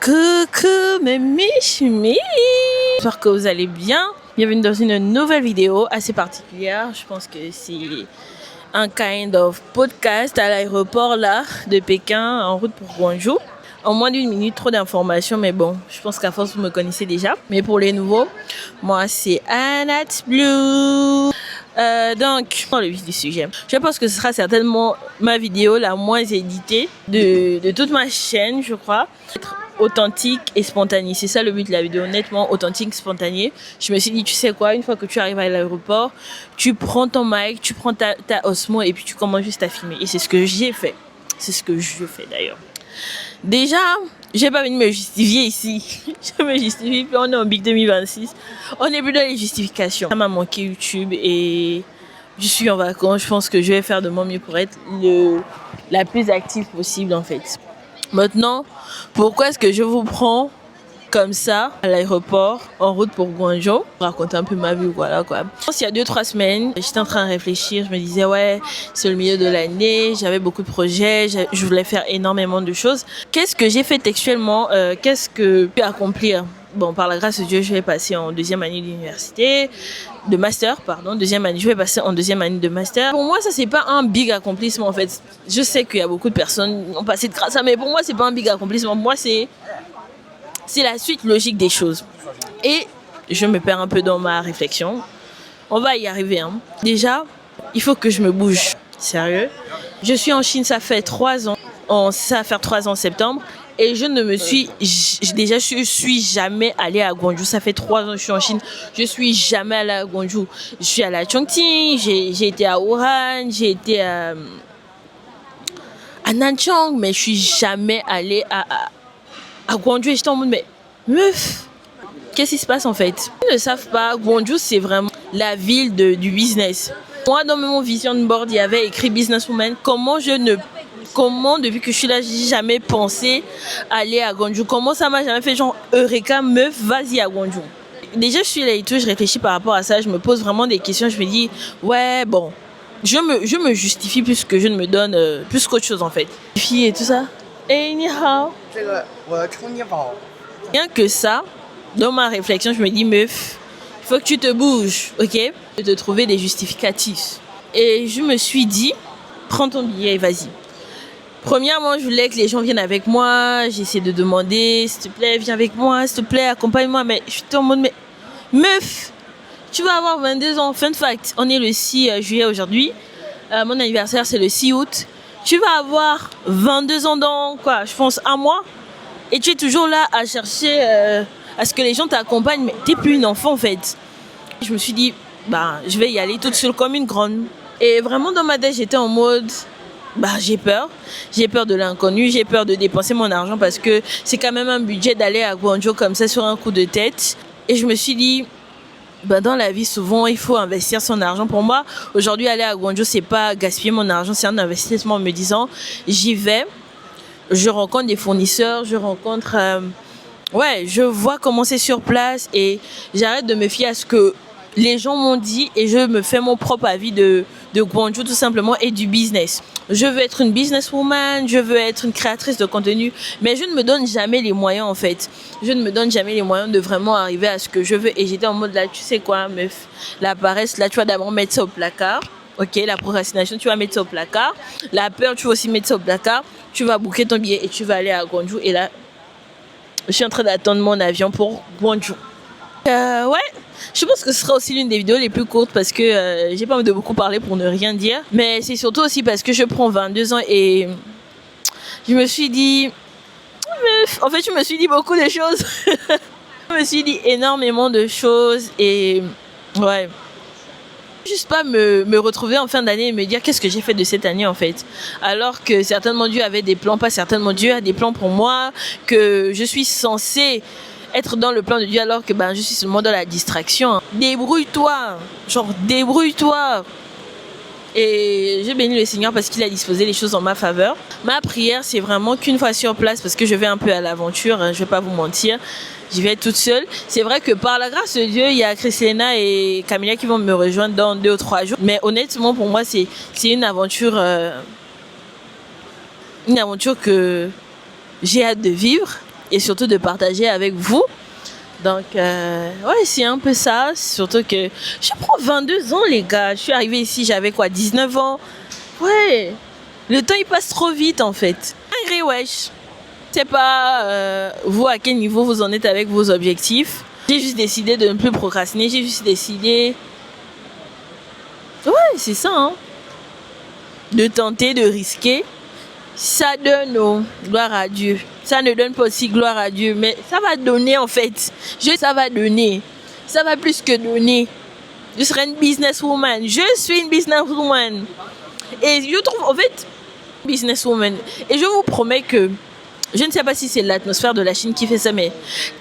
Coucou mes michmis, j'espère que vous allez bien. Bienvenue dans une nouvelle vidéo assez particulière. Je pense que c'est un kind of podcast à l'aéroport là de Pékin en route pour Guangzhou. En moins d'une minute, trop d'informations, mais bon, je pense qu'à force vous me connaissez déjà. Mais pour les nouveaux, moi c'est Anat Blue. Donc, dans le vif du sujet, je pense que ce sera certainement ma vidéo la moins éditée de toute ma chaîne, je crois. Être authentique et spontané, c'est ça le but de la vidéo, honnêtement, authentique, spontané. Je me suis dit, tu sais quoi, une fois que tu arrives à l'aéroport, tu prends ton mic, tu prends ta Osmo et puis tu commences juste à filmer. Et c'est ce que j'ai fait. C'est ce que je fais d'ailleurs. Déjà, j'ai pas venu me justifier ici. Je me justifie, puis on est en Big 2026. On n'est plus dans les justifications. Ça m'a manqué YouTube et je suis en vacances. Je pense que je vais faire de mon mieux pour être la plus active possible en fait. Maintenant, pourquoi est-ce que je vous prends comme ça à l'aéroport en route pour Guangzhou, raconter un peu ma vie, voilà quoi. Il y a 2-3 semaines, j'étais en train de réfléchir, je me disais ouais, c'est le milieu de l'année, j'avais beaucoup de projets, je voulais faire énormément de choses. Qu'est-ce que j'ai fait textuellement, qu'est-ce que j'ai pu accomplir? Bon, par la grâce de Dieu, je vais passer en deuxième année d'université, deuxième année, je vais passer en deuxième année de master. Pour moi, ça c'est pas un big accomplissement en fait. Je sais qu'il y a beaucoup de personnes qui ont passé de grâce à, mais pour moi c'est pas un big accomplissement. Moi c'est la suite logique des choses. Et je me perds un peu dans ma réflexion. On va y arriver. Hein. Déjà, il faut que je me bouge. Sérieux. Je suis en Chine, ça fait 3 ans. Ça va faire 3 ans en septembre. Et je suis jamais allée à Guangzhou. Ça fait 3 ans que je suis en Chine. Je suis jamais allée à Guangzhou. Je suis allée à Chongqing, j'ai été à Wuhan, j'ai été à Nanchang, mais je suis jamais allée à Guangzhou. Et j'étais en mode, mais meuf, qu'est-ce qui se passe en fait? Ils ne savent pas, Guangzhou c'est vraiment la ville du business. Moi dans mon vision board il y avait écrit businesswoman. Comment depuis que je suis là j'ai jamais pensé aller à Guangzhou? Comment ça m'a jamais fait genre Eureka meuf, vas-y à Guangzhou? Déjà je suis là et tout, je réfléchis par rapport à ça, je me pose vraiment des questions, je me dis ouais bon, je me justifie plus que je ne me donne plus qu'autre chose en fait. Fille et tout ça. Et ni hao. Rien que ça, dans ma réflexion, je me dis meuf, il faut que tu te bouges, ok? De te trouver des justificatifs. Et je me suis dit, prends ton billet et vas-y. Premièrement, je voulais que les gens viennent avec moi. J'ai essayé de demander, s'il te plaît, viens avec moi, s'il te plaît, accompagne-moi. Mais je suis en mode, mais meuf, tu vas avoir 22 ans. Fun fact, on est le 6 juillet aujourd'hui. Mon anniversaire, c'est le 6 août. Tu vas avoir 22 ans dans, quoi, je pense, un mois. Et tu es toujours là à chercher à ce que les gens t'accompagnent. Mais t'es plus une enfant, en fait. Je me suis dit, bah, je vais y aller toute seule comme une grande. Et vraiment, dans ma tête, j'étais en mode... Bah, j'ai peur de l'inconnu, j'ai peur de dépenser mon argent parce que c'est quand même un budget d'aller à Guangzhou comme ça sur un coup de tête. Et je me suis dit, bah, dans la vie, souvent, il faut investir son argent. Pour moi, aujourd'hui, aller à Guangzhou, c'est pas gaspiller mon argent, c'est un investissement en me disant, j'y vais, je rencontre des fournisseurs, je vois comment c'est sur place et j'arrête de me fier à ce que les gens m'ont dit et je me fais mon propre avis de Guangzhou tout simplement et du business. Je veux être une businesswoman, je veux être une créatrice de contenu, mais je ne me donne jamais les moyens en fait. Je ne me donne jamais les moyens de vraiment arriver à ce que je veux. Et j'étais en mode là, tu sais quoi meuf, la paresse là, tu vas d'abord mettre ça au placard. Ok, la procrastination, tu vas mettre ça au placard. La peur, tu vas aussi mettre ça au placard. Tu vas booker ton billet et tu vas aller à Guangzhou. Et là, je suis en train d'attendre mon avion pour Guangzhou. Ouais, je pense que ce sera aussi l'une des vidéos les plus courtes parce que j'ai pas envie de beaucoup parler pour ne rien dire. Mais c'est surtout aussi parce que je prends 22 ans et je me suis dit... En fait, je me suis dit beaucoup de choses. Je me suis dit énormément de choses et... Ouais. Juste pas me retrouver en fin d'année et me dire qu'est-ce que j'ai fait de cette année en fait. Alors que certainement Dieu avait des plans, pas certainement Dieu a des plans pour moi, que je suis censée être dans le plan de Dieu alors que je suis seulement dans la distraction. Débrouille-toi, genre débrouille-toi. Et je bénis le Seigneur parce qu'il a disposé les choses en ma faveur. Ma prière, c'est vraiment qu'une fois sur place, parce que je vais un peu à l'aventure, je vais pas vous mentir, j'y vais toute seule. C'est vrai que par la grâce de Dieu, il y a Christina et Camilla qui vont me rejoindre dans 2 ou 3 jours. Mais honnêtement, pour moi, c'est une aventure que j'ai hâte de vivre. et surtout de partager avec vous. Donc, ouais, c'est un peu ça. Surtout que je prends 22 ans, les gars. Je suis arrivée ici, j'avais quoi, 19 ans. Ouais, le temps, il passe trop vite, en fait. Agree, wesh. Je sais pas, vous, à quel niveau vous en êtes avec vos objectifs. J'ai juste décidé de ne plus procrastiner. J'ai juste décidé... Ouais, c'est ça, hein. De tenter, de risquer. Ça donne, oh, gloire à Dieu. Ça ne donne pas aussi gloire à Dieu, mais ça va donner, en fait. Ça va donner. Ça va plus que donner. Je serai une businesswoman. Je suis une businesswoman. Et je trouve, en fait, businesswoman. Et je vous promets que, je ne sais pas si c'est l'atmosphère de la Chine qui fait ça, mais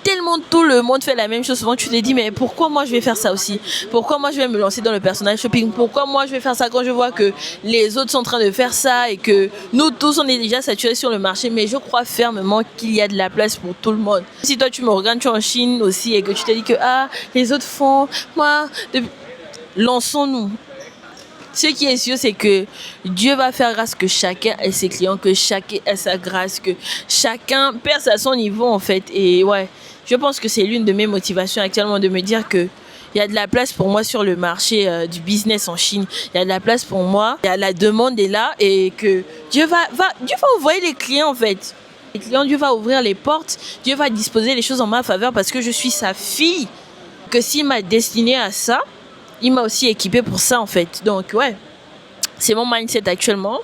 tellement tout le monde fait la même chose. Souvent, tu te dis, mais pourquoi moi je vais faire ça aussi? Pourquoi moi je vais me lancer dans le personnage shopping? Pourquoi moi je vais faire ça quand je vois que les autres sont en train de faire ça et que nous tous on est déjà saturés sur le marché? Mais je crois fermement qu'il y a de la place pour tout le monde. Si toi tu me regardes, tu es en Chine aussi et que tu te dis que les autres font, moi, lançons-nous. Ce qui est sûr, c'est que Dieu va faire grâce que chacun ait ses clients, que chacun ait sa grâce, que chacun perce à son niveau, en fait. Et ouais, je pense que c'est l'une de mes motivations actuellement de me dire que il y a de la place pour moi sur le marché du business en Chine. Il y a de la place pour moi. Il y a la demande est là et que Dieu va envoyer les clients, en fait. Les clients, Dieu va ouvrir les portes. Dieu va disposer les choses en ma faveur parce que je suis sa fille. Que s'il m'a destiné à ça, il m'a aussi équipé pour ça, en fait. Donc, ouais, c'est mon mindset actuellement.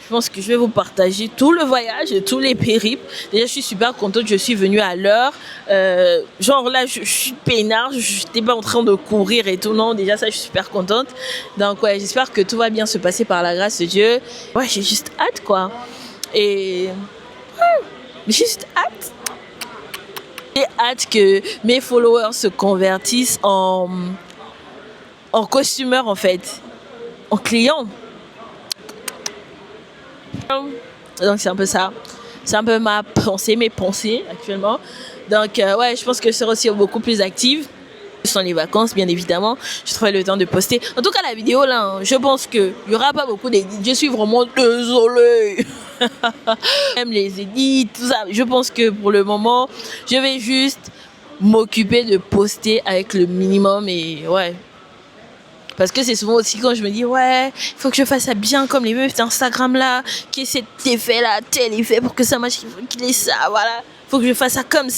Je pense que je vais vous partager tout le voyage et tous les périples. Déjà, je suis super contente. Je suis venue à l'heure. Genre là, je suis peinard. Je n'étais pas en train de courir et tout. Non, déjà, ça, je suis super contente. Donc, ouais, j'espère que tout va bien se passer par la grâce de Dieu. Ouais, j'ai juste hâte, quoi. Et... ouais, juste hâte. J'ai hâte que mes followers se convertissent en costumeur, en fait, en client. Donc c'est un peu ça, c'est un peu mes pensées actuellement. Donc ouais, je pense que je serai aussi beaucoup plus active. Ce sont les vacances, bien évidemment. Je trouverai le temps de poster. En tout cas, la vidéo là, hein, je pense qu'il n'y aura pas beaucoup d'édits. Je suis vraiment désolée. Même les édits, tout ça. Je pense que pour le moment, je vais juste m'occuper de poster avec le minimum et ouais. Parce que c'est souvent aussi quand je me dis, ouais, il faut que je fasse ça bien comme les meufs d'Instagram là, qui est cet effet là, tel effet pour que ça marche, il faut qu'il ait ça, voilà. Il faut que je fasse ça, comme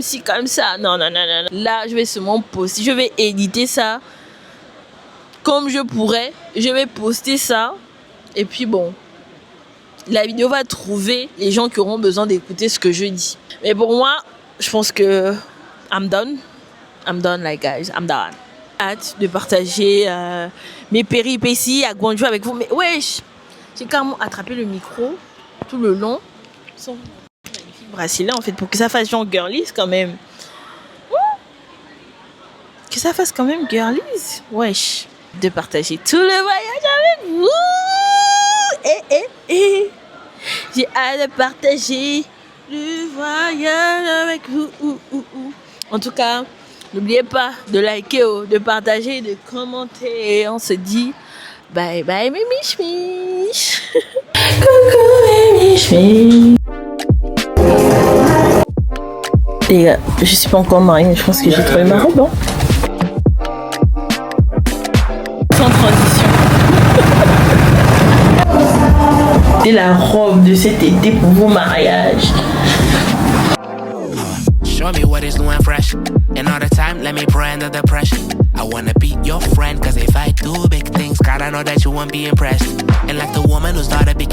ci, comme ça. Non. Là, je vais seulement poster, je vais éditer ça comme je pourrais. Je vais poster ça. Et puis bon, la vidéo va trouver les gens qui auront besoin d'écouter ce que je dis. Mais pour moi, je pense que I'm done. Like guys, I'm done. Hâte de partager mes péripéties à Guangzhou avec vous. Mais wesh, j'ai carrément attrapé le micro tout le long. Son magnifique bracelet en fait pour que ça fasse genre girlies quand même. Que ça fasse quand même girlies. Wesh, de partager tout le voyage avec vous. J'ai hâte de partager le voyage avec vous. En tout cas, n'oubliez pas de liker, de partager, de commenter. Et on se dit bye bye mes mich. Coucou mes mich. Les gars, je suis pas encore mariée, je pense que j'ai trouvé ma robe. Hein. Sans transition. C'est la robe de cet été pour vos mariages. Show me what is new and fresh. And all the time, let me pray under the pressure. I wanna be your friend, cause if I do big things, God, I know that you won't be impressed. And like the woman who started big